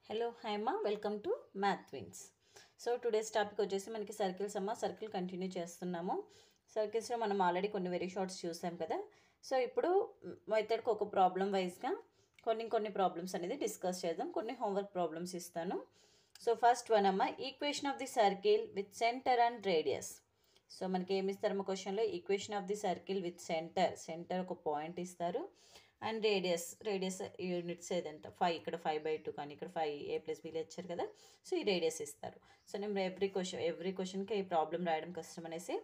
Hello hi అమ్మా, welcome to math twins. So today's topic వచ్చేసి మనకి సర్కిల్స్ అమ్మ. సర్కిల్ కంటిన్యూ చేస్తున్నాము. సర్కిల్స్లో మనం ఆల్రెడీ కొన్ని వెరీ షార్ట్స్ చూసాం కదా. సో ఇప్పుడు మెథడ్కి ఒక ప్రాబ్లం వైజ్గా కొన్ని ప్రాబ్లమ్స్ అనేది డిస్కస్ చేద్దాం. కొన్ని హోంవర్క్ ప్రాబ్లమ్స్ ఇస్తాను. సో ఫస్ట్ వన్ అమ్మ, equation of the circle with centre and radius. So మనకి ఏమి ఇస్తారమ్మ క్వశ్చన్లో, equation of the circle with centre ఒక పాయింట్ ఇస్తారు అండ్ రేడియస్ యూనిట్స్ ఏదంట 5, ఇక్కడ 5/2 కానీ ఇక్కడ 5a+bలో ఇచ్చారు కదా. సో ఈ రేడియస్ ఇస్తారు. సో నేను ఎవ్రీ క్వశ్చన్కి ఈ ప్రాబ్లం రాయడం కష్టం అనేసి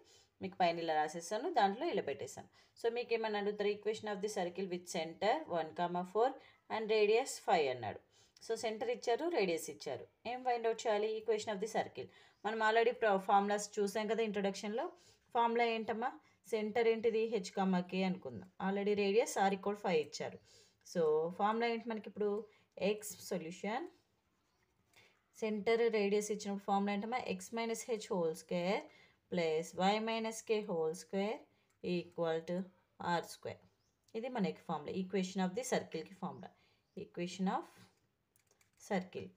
మీకు పైన ఇలా రాసేస్తాను, దాంట్లో ఇలా పెట్టేస్తాను. సో మీకు ఏమన్నా అడుగుతారు, equation of the circle with centre 1,4 and radius 5 అన్నాడు. సో సెంటర్ ఇచ్చారు, రేడియస్ ఇచ్చారు. ఏం ఫైండ్ అవుట్ చేయాలి? Equation of the circle. మనం ఆల్రెడీ ఫార్ములాస్ చూసాం కదా ఇంట్రొడక్షన్లో. ఫార్ములా ఏంటమ్మా? సెంటర్ ఏంటిది? h, k అనుకుందాం. ఆల్రెడీ రేడియస్ r=5 ఇచ్చారు. సో ఫార్ములా ఏంటి మనకి ఇప్పుడు? ఎక్స్ సొల్యూషన్ సెంటర్ రేడియస్ ఇచ్చినప్పుడు ఫార్ములా ఏంటమ్మా? x - h² plus y - k² equal to r². ఇది మనకి ఫార్ములా, ఈక్వేషన్ ఆఫ్ ది సర్కిల్కి ఫార్ములా. ఈక్వేషన్ ఆఫ్ సర్కిల్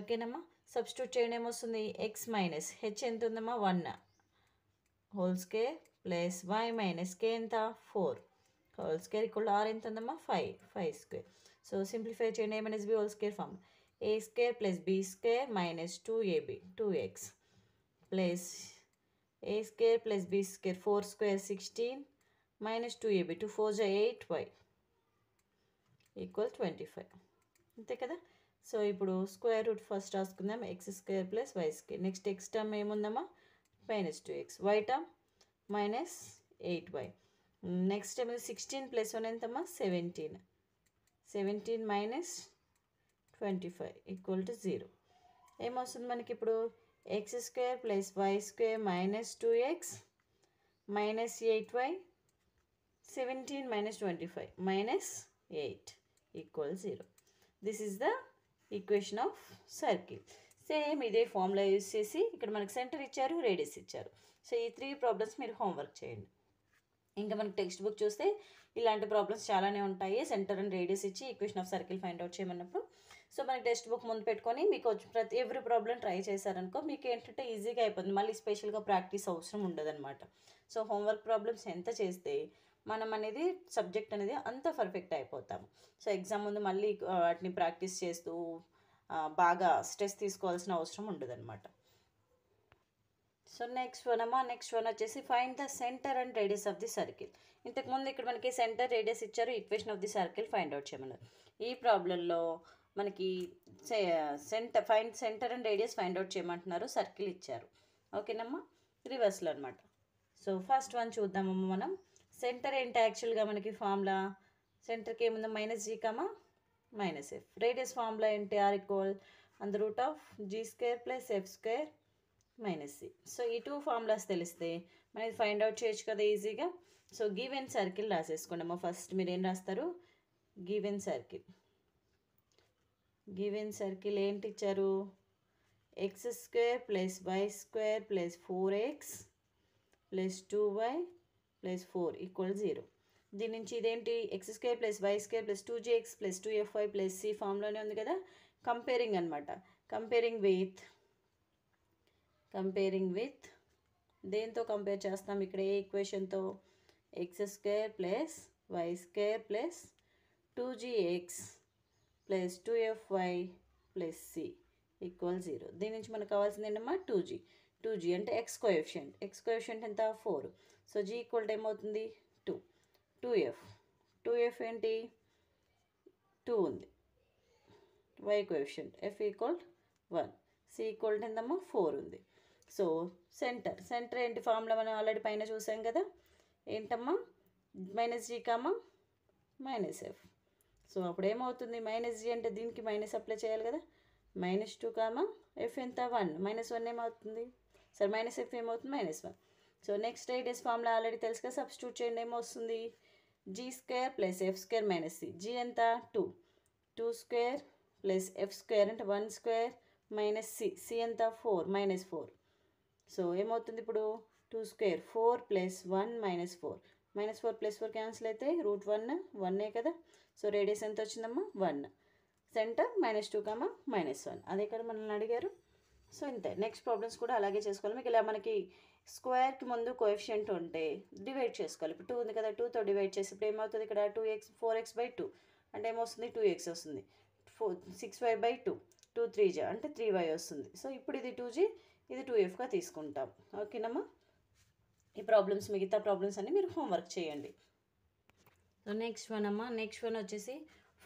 ఓకేనమ్మా. సబ్స్టిట్యూట్ చేయడం ఏమొస్తుంది? x - h ఎంత ఉందమ్మా? 1² ప్లస్ y - k ఎంత? 4² ఈక్వల్ టు r ఎంత ఉందమ్మా? 5² సో సింప్లిఫై చేయండి. a - b² form a² plus b² minus 2ab 2x plus a² plus b² 4² 16 minus 2ab 2 4 8y equal 25. అంతే కదా. సో ఇప్పుడు స్క్వేర్ రూట్ ఫస్ట్ రాసుకుందాం. x² plus y². Next x term ఏముందమ్మా? -2x. y term -8y. Next ఏమో 16 plus 1 ఎంతమ్మా? 17. 17 minus 25 equal to 0. ఏమొస్తుంది మనకి ఇప్పుడు? x² plus y² minus 2x minus 8y 17 minus 25 minus 8 equal 0. This is the equation of circle. Same ఇదే formula use చేసి ఇక్కడ మనకు సెంటర్ ఇచ్చారు, రేడియస్ ఇచ్చారు. సో ఈ 3 ప్రాబ్లమ్స్ మీరు హోంవర్క్ చేయండి. ఇంకా మనకి టెక్స్ట్ బుక్ చూస్తే ఇలాంటి ప్రాబ్లమ్స్ చాలానే ఉంటాయి. సెంటర్ అండ్ రేడియస్ ఇచ్చి equation of circle find out చేయమన్నప్పుడు సో మనకి టెక్స్ట్ బుక్ ముందు పెట్టుకొని మీకు ఎవ్రీ ప్రాబ్లం ట్రై చేశారనుకో మీకు ఏంటంటే ఈజీగా అయిపోతుంది. మళ్ళీ స్పెషల్గా ప్రాక్టీస్ అవసరం ఉండదన్నమాట. సో హోంవర్క్ ప్రాబ్లమ్స్ ఎంత చేస్తే మనం అనేది సబ్జెక్ట్ అనేది అంత పర్ఫెక్ట్ అయిపోతాము. సో ఎగ్జామ్ ముందు మళ్ళీ వాటిని ప్రాక్టీస్ చేస్తూ బాగా స్ట్రెస్ తీసుకోవాల్సిన అవసరం ఉండదన్నమాట. సో నెక్స్ట్ వన్ వచ్చేసి find the centre and radius of the circle. ఇంతకుముందు ఇక్కడ మనకి సెంటర్ రేడియస్ ఇచ్చారు, equation of the circle find out చేయమన్నారు. ఈ ప్రాబ్లంలో మనకి centre and radius find out చేయమంటున్నారు, సర్కిల్ ఇచ్చారు. ఓకేనమ్మా, రివర్స్లో అనమాట. సో ఫస్ట్ వన్ చూద్దామమ్మా మనం. సెంటర్ ఏంటి యాక్చువల్గా మనకి ఫార్ములా? సెంటర్కి ఏముందో -g, -f. రేడియస్ ఫార్ములా ఏంటి? r √g² plus f² minus c. So ఈ 2 ఫార్ములాస్ తెలిస్తే మనకి ఫైండ్ అవుట్ చేయొచ్చు కదా ఈజీగా. సో గివెన్ సర్కిల్ రాసేసుకోండి అమ్మా. ఫస్ట్ మీరు ఏం రాస్తారు? గివెన్ సర్కిల్ ఏంటి ఇచ్చారు? x² plus y² plus 4x plus 2y plus 4 equal 0. దీని నుంచి ఇదేంటి? x² plus y² plus 2gx plus 2fy plus c ఫామ్లోనే ఉంది కదా. కంపేరింగ్ అనమాట. కంపేరింగ్ విత్ దేంతో కంపేర్ చేస్తాం ఇక్కడ? ఏ ఈక్వేషన్తో? x² plus y² plus 2gx plus 2fy plus c equal 0. దీని నుంచి మనకు కావాల్సింది ఏంటమ్మా? 2g అంటే ఎక్స్ కోఎఫిషియంట్ ఎంత? 4. సో g ఈక్వల్ టు ఏమవుతుంది? 2f ఏంటి? 2 ఉంది. y coefficient f equal 1. c equal to ఎంతమ్మా? 4 ఉంది. సో సెంటర్ ఏంటి? ఫార్ములా మనం ఆల్రెడీ పైన చూసాం కదా. ఏంటమ్మా? -g, -f. సో అప్పుడు ఏమవుతుంది? -g అంటే దీనికి మైనస్ అప్లై చేయాలి కదా. -2, f ఎంత? 1. -1 ఏమవుతుంది? సరే -f ఏమవుతుంది? -1. So next radius formula already తెలుసు కదా. సబ్స్టిట్యూట్ చేయండి. ఏమొస్తుంది? g² plus f² minus c. g ఎంత? 2² ప్లస్ f² అంటే 1² మైనస్ c ఎంత? 4 -4. సో ఏమవుతుంది ఇప్పుడు? 2² 4 ప్లస్ 1 -4. -4 ప్లస్ 4 క్యాన్సిల్ అయితే √1 1 కదా. సో రేడియస్ ఎంత వచ్చిందమ్మా? 1. సెంటర్ -2, -1 అదే కదా మనల్ని అడిగారు. సో ఇంతే. నెక్స్ట్ ప్రాబ్లమ్స్ కూడా అలాగే చేసుకోవాలి. మీకు ఇలా మనకి స్క్వేర్కి ముందు కోఎఫిషియంట్ ఉంటే డివైడ్ చేసుకోవాలి. ఇప్పుడు 2 ఉంది కదా, 2తో డివైడ్ చేసి ఇప్పుడు ఏమవుతుంది ఇక్కడ 4x/2 అంటే ఏమొస్తుంది 2x వస్తుంది. 6y/2 2 3 అంటే 3y వస్తుంది. సో ఇప్పుడు ఇది 2g ఇది 2fగా తీసుకుంటాం. ఓకేనమ్మా. ఈ ప్రాబ్లమ్స్ మిగతా ప్రాబ్లమ్స్ అన్ని మీరు హోంవర్క్ చేయండి. సో నెక్స్ట్ వన్ అమ్మా, నెక్స్ట్ వన్ వచ్చేసి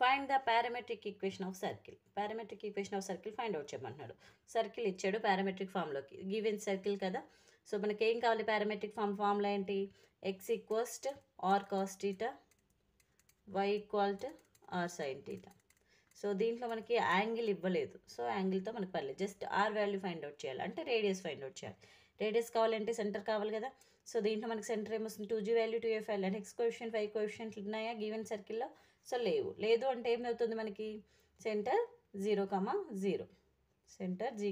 find the parametric equation of circle. Parametric equation of circle find out చేయమంటున్నాడు. సర్కిల్ ఇచ్చాడు పారామెట్రిక్ ఫామ్లోకి, గివెన్ సర్కిల్ కదా. సో మనకి ఏం కావాలి పారామెట్రిక్ ఫామ్లో ఏంటి, x = r cos θ, y = r sin θ. So దీంట్లో మనకి యాంగిల్ ఇవ్వలేదు, సో యాంగిల్తో మనకి పర్లేదు, just R value find out చేయాలి, అంటే రేడియస్ ఫైండ్ అవుట్ చేయాలి. రేడియస్ కావాలంటే సెంటర్ కావాలి కదా. సో దీంట్లో మనకి సెంటర్ ఏమొస్తుంది 2g వాల్యూ 2f వాల్యూ అంటే x కోఎఫిషియంట్ y కోఎఫిషియంట్లు ఉన్నాయా గివెన్ సర్కిల్లో. సో లేదు అంటే ఏమవుతుంది మనకి సెంటర్ 0, 0, సెంటర్ g,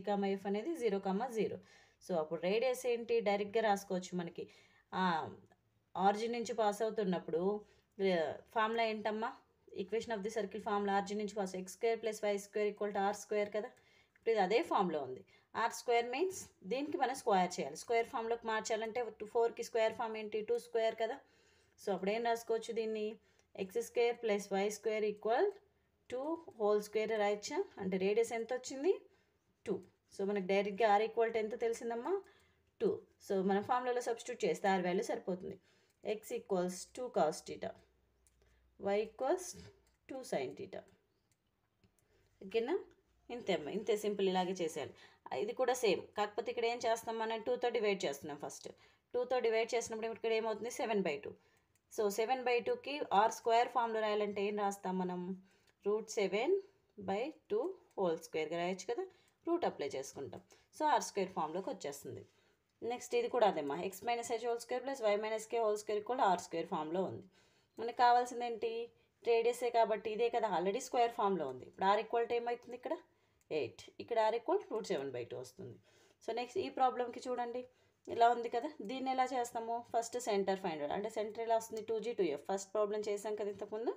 f అనేది 0, 0. సో అప్పుడు రేడియస్ ఏంటి డైరెక్ట్గా రాసుకోవచ్చు. మనకి ఆరిజిన్ నుంచి పాస్ అవుతున్నప్పుడు ఫార్ములా ఏంటమ్మా, equation of the circle formula origin నుంచి పాస్ x² + y² = r² కదా. ఇప్పుడు ఇది అదే ఫామ్లో ఉంది. r² మీన్స్ దీనికి మనం స్క్వేర్ చేయాలి. స్క్వేర్ ఫామ్లోకి మార్చాలంటే 4కి స్క్వేర్ ఫామ్ ఏంటి 2² కదా. సో అప్పుడు ఏం రాసుకోవచ్చు దీన్ని x² + y² = 2 హోల్ స్క్వేర్ రాయొచ్చా. అంటే రేడియస్ ఎంత వచ్చింది 2. సో మనకి డైరెక్ట్గా r = ఎంత తెలిసిందమ్మా 2. సో మన ఫార్ములాలో సబ్స్టిట్యూట్ చేస్తే r వాల్యూ సరిపోతుంది. x = 2 cos θ, y = 2 sin θ. ఓకేనా. ఇంతే అమ్మా, ఇంతే సింపుల్. ఇలాగే చేసేయాలి. ఇది కూడా సేమ్, కాకపోతే ఇక్కడ ఏం చేస్తాం మనం 2తో డివైడ్ చేస్తున్నాం. ఫస్ట్ 2తో డివైడ్ చేసినప్పుడు ఇక్కడ ఏమవుతుంది 7/2. సో 7/2కి r² ఫామ్లో రాయాలంటే ఏం రాస్తాం మనం √7/2 హోల్ స్క్వేర్గా రాయొచ్చు కదా. రూట్ అప్లై చేసుకుంటాం. సో r² ఫామ్లోకి వచ్చేస్తుంది. నెక్స్ట్ ఇది కూడా అదేమ్మా x - h² + y - k² r² ఫామ్లో ఉంది. మనకు కావాల్సింది ఏంటి రేడియసే కాబట్టి ఇదే కదా ఆల్రెడీ స్క్వేర్ ఫామ్లో ఉంది. ఇప్పుడు r = ఏమవుతుంది ఇక్కడ 8, ఇక్కడ r = √7/2 వస్తుంది. సో నెక్స్ట్ ఈ ప్రాబ్లంకి చూడండి ఇలా ఉంది కదా. దీన్ని ఎలా చేస్తాము, ఫస్ట్ సెంటర్ ఫైండ్ అవుట్, అంటే సెంటర్ ఎలా వస్తుంది 2g 2f. ఫస్ట్ ప్రాబ్లం చేసాం కదా ఇంతకుముందు,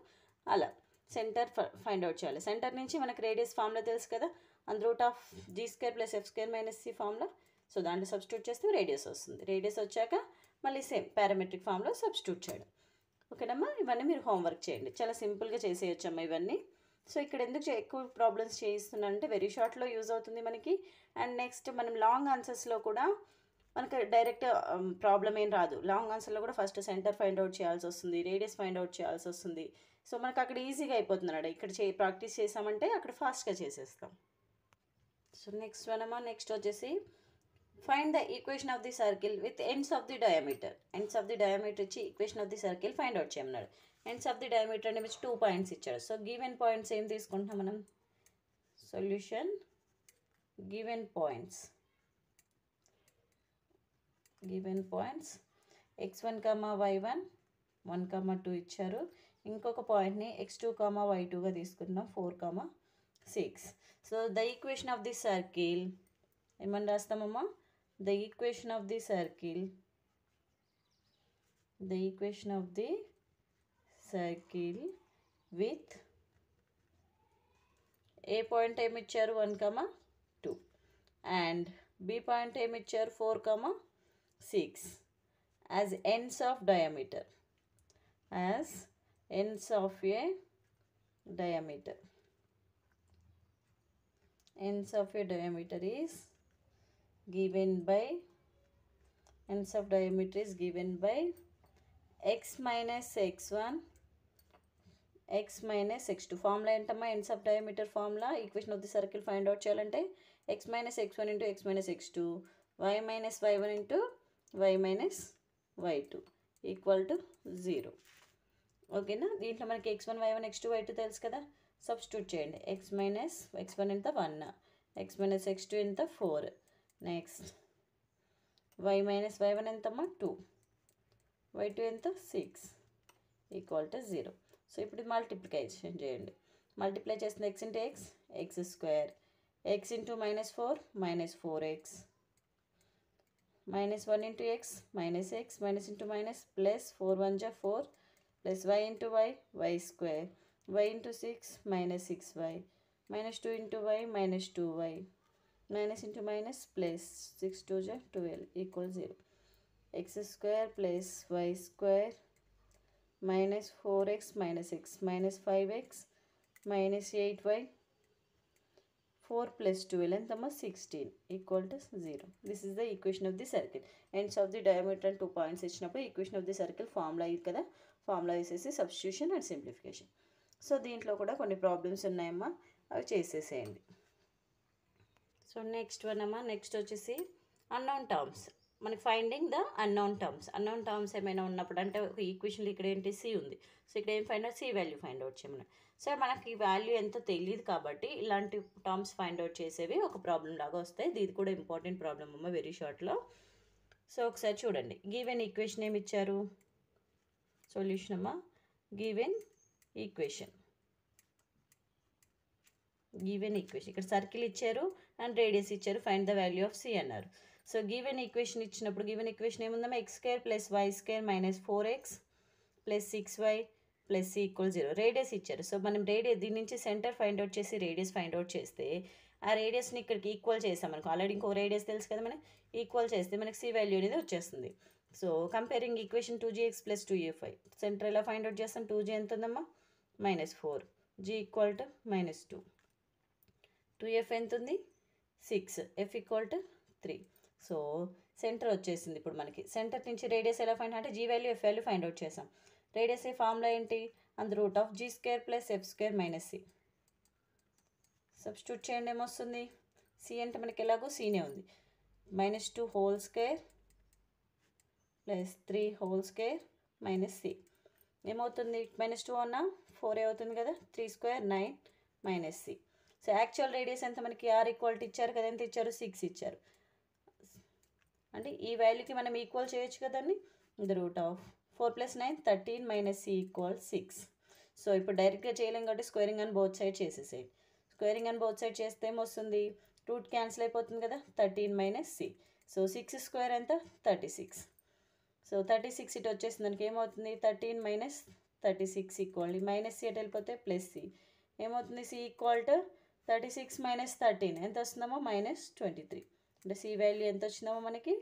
అలా సెంటర్ ఫైండ్ అవుట్ చేయాలి. సెంటర్ నుంచి మనకు రేడియస్ ఫామ్లో తెలుసు కదా, √g² + f² - c ఫామ్లో. సో దాంట్లో సబ్స్టిట్యూట్ చేస్తే రేడియస్ వస్తుంది. రేడియస్ వచ్చాక మళ్ళీ సేమ్ పారామెట్రిక్ ఫామ్లో సబ్స్టిట్యూట్ చేయడం. ఓకేనమ్మా. ఇవన్నీ మీరు హోంవర్క్ చేయండి, చాలా సింపుల్గా చేసేయచ్చమ్మా ఇవన్నీ. సో ఇక్కడ ఎందుకు ఎక్కువ ప్రాబ్లమ్స్ చేయిస్తున్నానంటే వెరీ షార్ట్లో యూజ్ అవుతుంది మనకి. అండ్ నెక్స్ట్ మనం లాంగ్ ఆన్సర్స్లో కూడా మనకు డైరెక్ట్ ప్రాబ్లం ఏం రాదు. లాంగ్ ఆన్సర్లో కూడా ఫస్ట్ సెంటర్ ఫైండ్ అవుట్ చేయాల్సి వస్తుంది, రేడియస్ ఫైండ్ అవుట్ చేయాల్సి వస్తుంది. సో మనకు అక్కడ ఈజీగా అయిపోతుంది అన్నమాట. ఇక్కడ ప్రాక్టీస్ చేసామంటే అక్కడ ఫాస్ట్గా చేసేస్తాం. సో నెక్స్ట్ వన్ అమ్మా, నెక్స్ట్ వచ్చేసి find the equation of the circle with ends of the diameter. Ends of the diameter ఇచ్చి equation of the circle find out చేయమన్నాడు. ఎండ్స్ ఆఫ్ ది డయామీటర్ అంటే మీకు 2 పాయింట్స్ ఇచ్చాడు. సో గివెన్ పాయింట్స్ ఏం తీసుకుంటాం మనం, solution given points x1, y1 1, 2 ఇచ్చారు. ఇంకొక పాయింట్ని x2, y2గా తీసుకుంటున్నాం 4, 6. So the equation of the circle ఏమని రాస్తామమ్మా, the equation of the circle with a point ఏమి ఇచ్చారు 1, 2 అండ్ బి పాయింట్ ఏమి ఇచ్చారు 4, 6 as ends of diameter, as ends of a diameter. Ends of a diameter is given by x minus x1 x minus x2. Formula ఏంటమ్మా ends of diameter formula. Equation of the circle find out చేయాలంటే x minus x1 into x minus x2 y minus y1 into y minus y2 = 0. ఓకేనా. దీంట్లో మనకి x1 y1 x2 y2 తెలుసు కదా, substitute చేయండి. x minus x1 ఎంత 1, x minus x2 ఎంత 4, next y minus y1 ఎంతమ్మా 2, y2 ఎంత 6 = 0. సో ఇప్పుడు మల్టిప్లికేషన్ చేయండి. మల్టిప్లై చేస్తుంది x into x x², x into -4 -4x, -1 into x minus x minus into minus plus 4 1 ja 4 plus y into y y² y into 6 minus 6y minus 2 into y minus 2y, minus into minus plus 6 2 ja 12 equals 0. X square plus y square minus 4x minus x minus 5x minus 8y 4 plus 12 and 16 equal to 0. This is the equation of the circle. Ends of the diameter and 2 points ఇచ్చినప్పుడు equation of the circle formula ఇది కదా, formula వేసేసి substitution and simplification. So దీంట్లో కూడా కొన్ని problems ఉన్నాయమ్మా, అవి చేసేసేయండి. సో నెక్స్ట్ వన్ అమ్మా, నెక్స్ట్ వచ్చేసి అన్నోన్ టర్మ్స్. మనకి finding the unknown terms. Unknown terms ఏమైనా ఉన్నప్పుడు అంటే ఒక ఈక్వేషన్లో ఇక్కడ ఏంటి సి ఉంది, సో ఇక్కడ ఏం find out, C value find out చేయమని. సో మనకి ఈ వాల్యూ ఎంతో తెలియదు కాబట్టి ఇలాంటి టర్మ్స్ ఫైండ్ అవుట్ చేసేవి ఒక ప్రాబ్లం లాగా వస్తాయి. ఇది కూడా ఇంపార్టెంట్ ప్రాబ్లం అమ్మ, వెరీ షార్ట్లో. సో ఒకసారి చూడండి, గివెన్ ఈక్వేషన్ ఏమి ఇచ్చారు, సొల్యూషన్ అమ్మ, గివెన్ ఈక్వేషన్. గివెన్ ఈక్వేషన్ ఇక్కడ సర్కిల్ ఇచ్చారు అండ్ రేడియస్ ఇచ్చారు, find the value of C అన్నారు. సో గివెన్ ఈక్వేషన్ ఇచ్చినప్పుడు గివెన్ ఈక్వేషన్ ఏముందమ్మా, x square plus y square minus 4x plus 6y plus C equal 0. Radius ఇచ్చారు. So మనం radius దీని నుంచి సెంటర్ ఫైండ్ అవుట్ చేసి రేడియస్ ఫైండ్ అవుట్ చేస్తే ఆ రేడియస్ని ఇక్కడికి ఈక్వల్ చేసాం మనకు, ఆల్రెడీ ఇంకో రేడియస్ తెలుసు కదా, మనం ఈక్వల్ చేస్తే మనకి సి వాల్యూ అనేది వచ్చేస్తుంది. So comparing equation 2gx plus 2a5, centre ఎలా ఫైండ్ అవుట్ చేస్తాం, 2g ఎంత ఉందమ్మా -4, g ఈక్వల్ టు -2, 2f ఎంత ఉంది 6, f equal to 3. So centre వచ్చేసింది. ఇప్పుడు మనకి సెంటర్ నుంచి రేడియస్ ఎలా ఫైండ్ అంటే g value f value find out చేసాం. రేడియస్ ఏ ఫార్ములా ఏంటి, అందు root of g square plus f square minus c. Substitute చేయండి, ఏమొస్తుంది, c అంటే మనకి ఎలాగో cనే ఉంది, -2 whole square plus 3 whole square minus c ఏమవుతుంది, -2 అన్న 4 అవుతుంది కదా, 3 square 9 minus c. So actual radius ఎంత మనకి r ఈక్వాలిటీ ఇచ్చారు కదా, ఎంత ఇచ్చారు 6 ఇచ్చారు. అంటే ఈ వాల్యూకి మనం ఈక్వల్ చేయొచ్చు కదండి, the root of 4 + 9 13 minus c equal 6. So ఇప్పుడు డైరెక్ట్గా చేయలేం కాబట్టి స్క్వేరింగ్ అని బోత్ సైడ్ చేసేసేయండి. స్క్వేరింగ్ అని బోత్ సైడ్ చేస్తే ఏమొస్తుంది, రూట్ క్యాన్సిల్ అయిపోతుంది కదా, 13 మైనస్ c. సో 6 స్క్వేర్ ఎంత 36. సో 36 ఇటు వచ్చేసింది దానికి ఏమవుతుంది, 13 మైనస్ 36 ఈక్వల్ మైనస్ c అటు వెళ్ళిపోతే ప్లస్ c ఏమవుతుంది, c ఈక్వల్ టు 36 మైనస్ 13 ఎంత వస్తుందమ్మో -23. అంటే సి వాల్యూ ఎంత వచ్చిందామో మనకి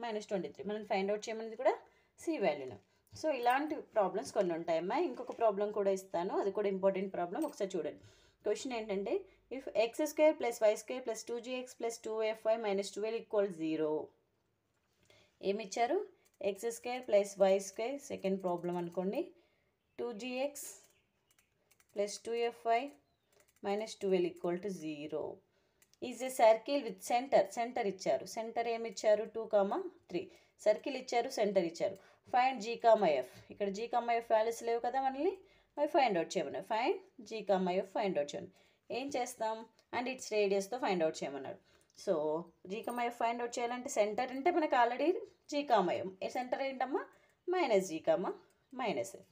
-23. మనం ఫైండ్ అవుట్ చేయమనేది కూడా సి వాల్యూను. సో ఇలాంటి ప్రాబ్లమ్స్ కొన్ని ఉంటాయమ్మా. ఇంకొక ప్రాబ్లం కూడా ఇస్తాను, అది కూడా ఇంపార్టెంట్ ప్రాబ్లం, ఒకసారి చూడండి. క్వశ్చన్ ఏంటంటే, if x square plus y square plus 2gx plus 2fy minus 12 equal 0. ఏమిచ్చారు, x square plus y square, second problem అనుకోండి, 2gx plus 2fy minus 12 equal to 0. Is a circle with centre ఇచ్చారు. Centre ఏమి ఇచ్చారు 2, 3. Circle ఇచ్చారు, centre ఇచ్చారు. Find g, f. ఇక్కడ g, f values లేవు కదా మనల్ని, అవి ఫైండ్ అవుట్ చేయమన్నారు. Find g, f find out చేయండి. ఏం చేస్తాం, అండ్ ఇట్స్ రేడియస్తో ఫైండ్ అవుట్ చేయమన్నాడు. So g, f find out చేయాలంటే సెంటర్ అంటే మనకు ఆల్రెడీ g, f. సెంటర్ ఏంటమ్మా -g, -f.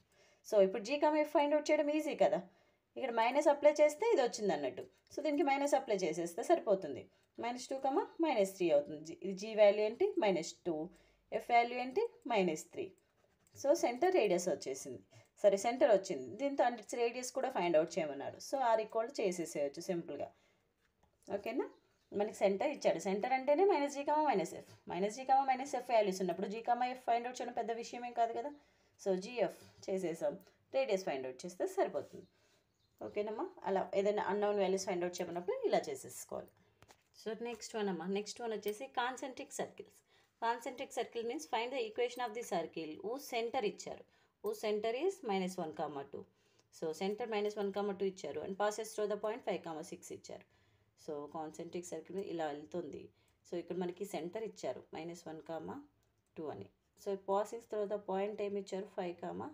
సో ఇప్పుడు g, f ఫైండ్ అవుట్ చేయడం ఈజీ కదా, ఇక్కడ మైనస్ అప్లై చేస్తే ఇది వచ్చింది అన్నట్టు. సో దీనికి మైనస్ అప్లై చేసేస్తే సరిపోతుంది, -2, -3 అవుతుంది. ఇది g వాల్యూ ఏంటి -2, f వాల్యూ ఏంటి -3. సో సెంటర్ రేడియస్ వచ్చేసింది, సరే సెంటర్ వచ్చింది. దీంతో అంటే రేడియస్ కూడా ఫైండ్ అవుట్ చేయమన్నాడు. సో r ఈక్వల్ చేసేసేయచ్చు సింపుల్గా, ఓకేనా. మనకి సెంటర్ ఇచ్చాడు, సెంటర్ అంటేనే -g, -f. -g, -f values ఉన్నప్పుడు g, f ఫైండ్ అవుట్ చేయడం పెద్ద విషయం ఏం కాదు కదా. సో gf చేసేసాం, రేడియస్ ఫైండ్ అవుట్ చేస్తే సరిపోతుంది, ఓకేనమ్మా. అలా ఏదైనా అన్నోన్ వాల్యూస్ ఫైండ్ అవుట్ చేయమన్నప్పుడు ఇలా చేసేసుకోవాలి. సో నెక్స్ట్ వన్ అమ్మా, నెక్స్ట్ వన్ వచ్చేసి concentric circles. Concentric circle means find the equation of the circle ఊ సెంటర్ ఇచ్చారు. ఊ సెంటర్ ఈజ్ -1, 2. సో సెంటర్ -1, 2 ఇచ్చారు and passes through the point 5, 6 ఇచ్చారు. సో కాన్సెంట్రిక్ సర్కిల్ ఇలా వెళ్తుంది. సో ఇక్కడ మనకి సెంటర్ ఇచ్చారు -1, 2 అని. So passing through the point ఏమి ఇచ్చారు 5,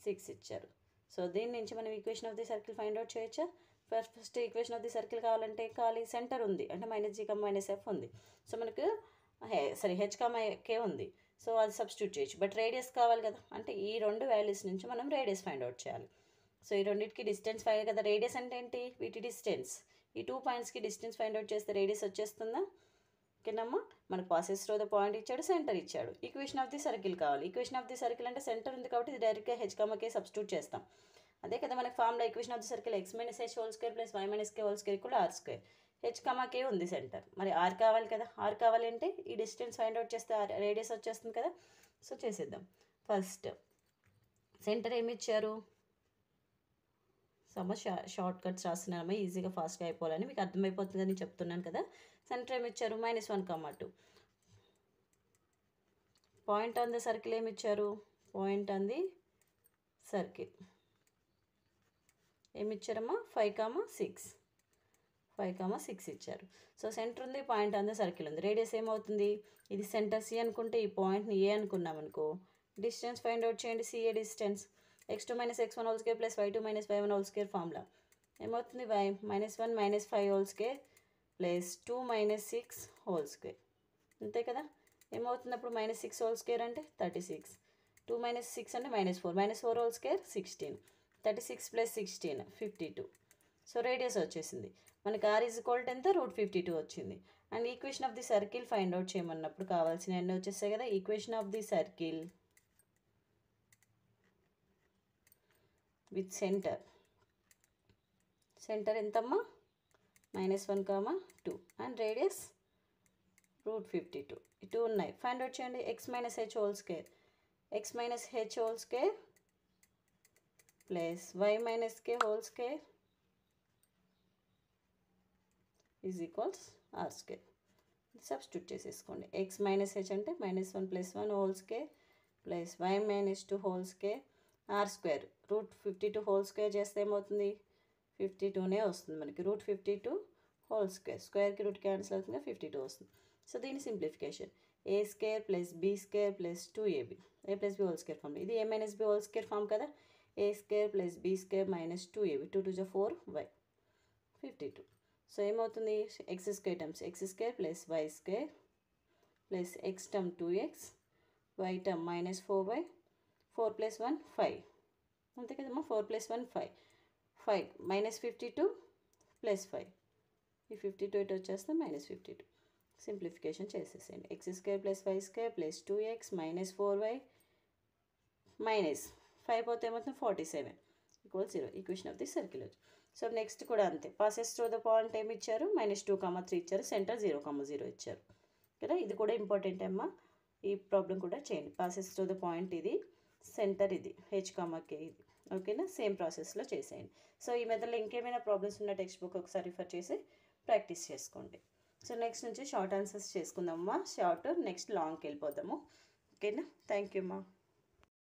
6 ఇచ్చారు. సో దీని నుంచి మనం equation of the circle find out చేయొచ్చా. First equation of the circle కావాలంటే ఖాళీ సెంటర్ ఉంది అంటే -g, -f ఉంది. సో మనకు h, k ఉంది. సో అది సబ్స్టిట్యూట్ చేయొచ్చు. బట్ రేడియస్ కావాలి కదా, అంటే ఈ రెండు వాల్యూస్ నుంచి మనం రేడియస్ ఫైండ్ అవుట్ చేయాలి. సో ఈ రెండింటికి డిస్టెన్స్ ఫైండ్ కదా, రేడియస్ అంటే ఏంటి, వీటి డిస్టెన్స్. ఈ 2 పాయింట్స్కి డిస్టెన్స్ ఫైండ్ అవుట్ చేస్తే రేడియస్ వచ్చేస్తుందా, ఓకేనమ్మా. మనకు పాసెస్ త్రూ ద పాయింట్ ఇచ్చాడు, సెంటర్ ఇచ్చాడు. ఈక్వేషన్ ఆఫ్ ది సర్కిల్ కావాలి. ఈక్వేషన్ ఆఫ్ ది సర్కిల్ అంటే సెంటర్ ఉంది కాబట్టి ఇది డైరెక్ట్గా h, k సబ్స్టిట్యూట్ చేస్తాం. అదే కదా మనకి formula equation of the circle x minus h whole square plus y minus k whole square equal R square. h comma k ఉంది సెంటర్, మరి r కావాలి కదా. r కావాలంటే ఈ డిస్టెన్స్ ఫైండ్ అవుట్ చేస్తే రేడియస్ వచ్చేస్తుంది కదా. సో చేసేద్దాం. ఫస్ట్ సెంటర్ ఏమి ఇచ్చారు, షార్ట్ కట్స్ రాస్తున్నామా ఈజీగా ఫాస్ట్గా అయిపోవాలని, మీకు అర్థమైపోతుంది అని చెప్తున్నాను కదా. సెంటర్ ఏమి ఇచ్చారు, -1, 2. పాయింట్ ఆన్ ద సర్కిల్ ఏమి ఇచ్చారు, పాయింట్ ఆన్ ది సర్కిల్ ఏమి ఇచ్చారమ్మా 5, 6 ఇచ్చారు. సో సెంటర్ ఉంది, పాయింట్ ఆన్ ద సర్కిల్ ఉంది. రేడియస్ ఏమవుతుంది, ఇది సెంటర్ సి అనుకుంటే ఈ పాయింట్ని ఏ అనుకున్నాం అనుకో, డిస్టెన్స్ ఫైండ్ అవుట్ చేయండి. CA distance x2 - x1 whole square plus y2 - y1 whole square formula ఏమవుతుంది, -1 - 5 whole square plus 2 - 6 whole square. అంతే కదా. ఏమవుతుంది అప్పుడు -6 హోల్ స్క్వేర్ అంటే 36, 2 - 6 అంటే -4 హోల్ స్క్వేర్ 16, 36 + 16 52. సో రేడియస్ వచ్చేసింది మనకి. r = ఎంత, √52 వచ్చింది. And equation of the circle find out చేయమన్నప్పుడు కావాల్సిన అన్నీ వచ్చేస్తాయి కదా. Equation of the circle with centre ఎంతమ్మా, -1, 2 అండ్ రేడియస్ √52. 2 ఉన్నాయి, ఫైండ్ అవుట్ చేయండి. x - h whole square, x - h whole square plus y - k whole square is equals r square. Substitute చేసేసుకోండి. x - h అంటే -1 + 1 whole square plus y - 2 whole square r square. √52 whole square చేస్తే ఏమవుతుంది, 52నే వస్తుంది మనకి. √52 whole square, స్క్వేర్కి root cancel అవుతుంది, 52 వస్తుంది. సో దీని simplification a² + b² + 2ab, a + b whole square form. ఇది a - b whole square form కదా. a² + b² - 2ab, 2 × 2 = 4y 52. So ఏమవుతుంది, x² terms x² + y² plus x term 2x, y term -4y, 4 + 1 5. అంతే కదమ్మా, 4 + 1 5, -52 + 5. ఈ 52 ఇటు వచ్చేస్తే -52. Simplification చేసేసేయండి. x² + y² plus 2x -4y -5 పోతే ఏమవుతుంది 47 = 0. ఈక్వేషన్ ఆఫ్ ది సర్కిల్ వచ్చి. సో నెక్స్ట్ కూడా అంతే, పాసెస్ త్రూ ద పాయింట్ ఏమి ఇచ్చారు, -2, 3 ఇచ్చారు. సెంటర్ 0, 0 ఇచ్చారు కదా. ఇది కూడా ఇంపార్టెంట్ అమ్మా, ఈ ప్రాబ్లం కూడా చేయండి. పాసెస్ త్రూ ద పాయింట్ ఇది, సెంటర్ ఇది h, k ఇది. ఓకేనా, సేమ్ ప్రాసెస్లో చేసేయండి. సో ఈ మెథడ్లో ఇంకేమైనా ప్రాబ్లమ్స్ ఉన్న టెక్స్ట్ బుక్ ఒకసారి రిఫర్ చేసి ప్రాక్టీస్ చేసుకోండి. సో నెక్స్ట్ నుంచి షార్ట్ ఆన్సర్స్ చేసుకుందామమ్మా. షార్ట్ నెక్స్ట్ లాంగ్కి వెళ్ళిపోదాము. ఓకేనా, థ్యాంక్ యూ అమ్మా.